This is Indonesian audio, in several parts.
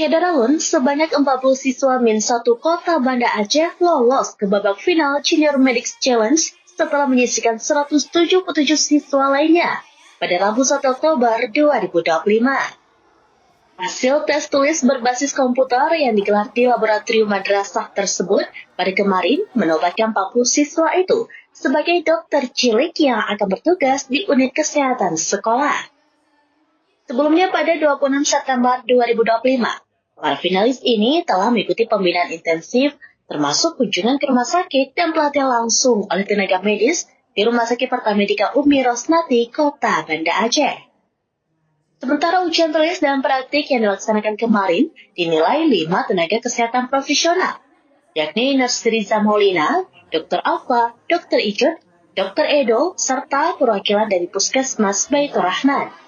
Kedaralun, sebanyak 40 siswa Min 1 Kota Banda Aceh lolos ke babak final Junior Medics Challenge setelah menyisihkan 177 siswa lainnya pada Rabu 1 Oktober 2025. Hasil tes tulis berbasis komputer yang digelar di laboratorium madrasah tersebut pada kemarin menobatkan 40 siswa itu sebagai dokter cilik yang akan bertugas di unit kesehatan sekolah. Sebelumnya pada 26 September 2025, para finalis ini telah mengikuti pembinaan intensif termasuk kunjungan ke rumah sakit dan pelatihan langsung oleh tenaga medis di Rumah Sakit Pertamedika Umi Rosnati, Kota Banda Aceh. Sementara ujian tulis dan praktik yang dilaksanakan kemarin dinilai 5 tenaga kesehatan profesional, yakni Nurse Riza Maulina, Dr. Alfa, Dr. Icut, Dr. Edo, serta perwakilan dari Puskesmas Baitur Rahman.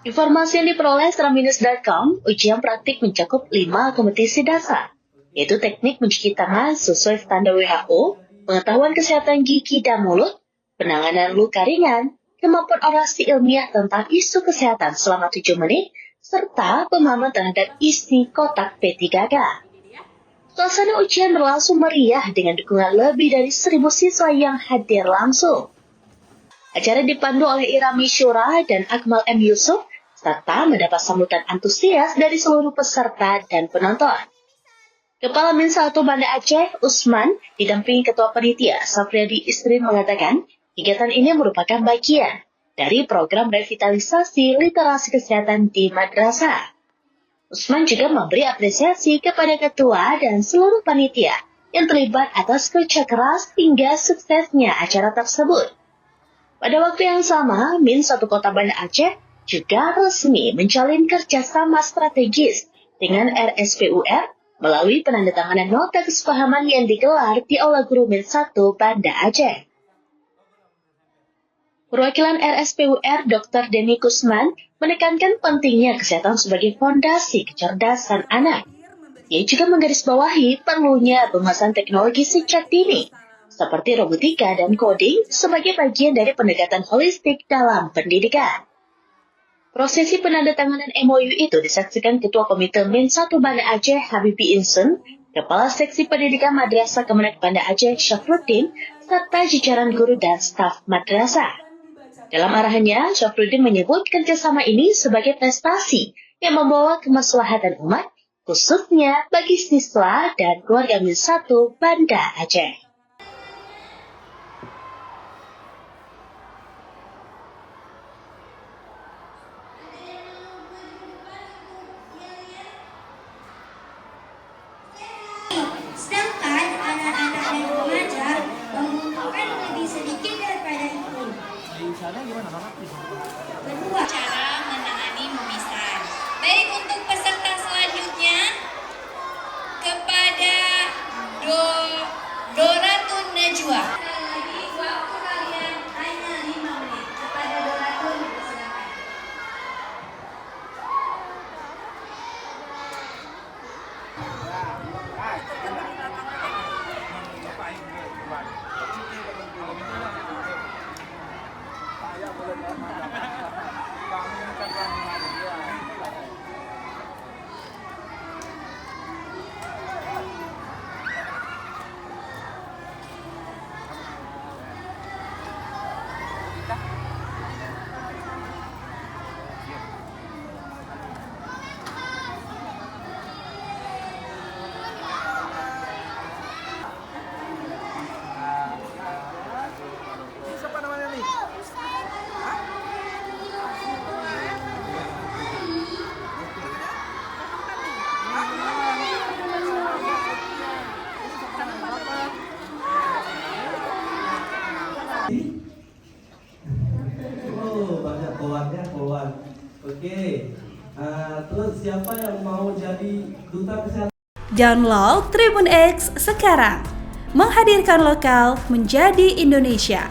Informasi yang diperoleh secara-com, ujian praktik mencakup 5 kompetisi dasar, yaitu teknik mencuci tangan sesuai standar WHO, pengetahuan kesehatan gigi dan mulut, penanganan luka ringan, kemampuan orasi ilmiah tentang isu kesehatan selama 7 menit, serta pemahaman terhadap isi kotak P3K. Suasana ujian berlangsung meriah dengan dukungan lebih dari 1.000 siswa yang hadir langsung. Acara dipandu oleh Irami Syura dan Akmal M. Yusuf, serta mendapat sambutan antusias dari seluruh peserta dan penonton. Kepala Min 1 Banda Aceh, Usman, didampingi Ketua Panitia, Safriadi Isrin mengatakan, kegiatan ini merupakan bagian dari program revitalisasi literasi kesehatan di madrasah. Usman juga memberi apresiasi kepada Ketua dan seluruh panitia yang terlibat atas kerja keras hingga suksesnya acara tersebut. Pada waktu yang sama, Min 1 Kota Banda Aceh juga resmi menjalin kerjasama strategis dengan RSPUR melalui penandatanganan nota kesepahaman yang digelar di Aula Guru Min 1 Banda Aceh. Perwakilan RSPUR Dr. Denny Kusman menekankan pentingnya kesehatan sebagai fondasi kecerdasan anak. Ia juga menggarisbawahi perlunya penguasaan teknologi sejak dini, seperti robotika dan coding sebagai bagian dari pendekatan holistik dalam pendidikan. Prosesi penandatanganan MOU itu disaksikan Ketua Komite Min 1 Banda Aceh Habibi Insun, Kepala Seksi Pendidikan Madrasah Kemenak Banda Aceh Syafruddin, serta jajaran guru dan staf madrasah. Dalam arahannya, Syafruddin menyebut kerjasama ini sebagai prestasi yang membawa kemaslahatan umat, khususnya bagi siswa dan keluarga Min 1 Banda Aceh. Sedangkan anak-anak dan remaja membutuhkan lebih sedikit daripada itu. Kedua, cara menangani mimisan. Baik, untuk peserta selanjutnya kepada Doratun Najwa. Sekali lagi, waktu kalian hanya 5 menit. Kepada Doratun, silakan. Oh, banyak kawannya kawan. Oke. Terus siapa yang mau jadi duta kesehatan? Download Tribun X sekarang. Menghadirkan lokal menjadi Indonesia.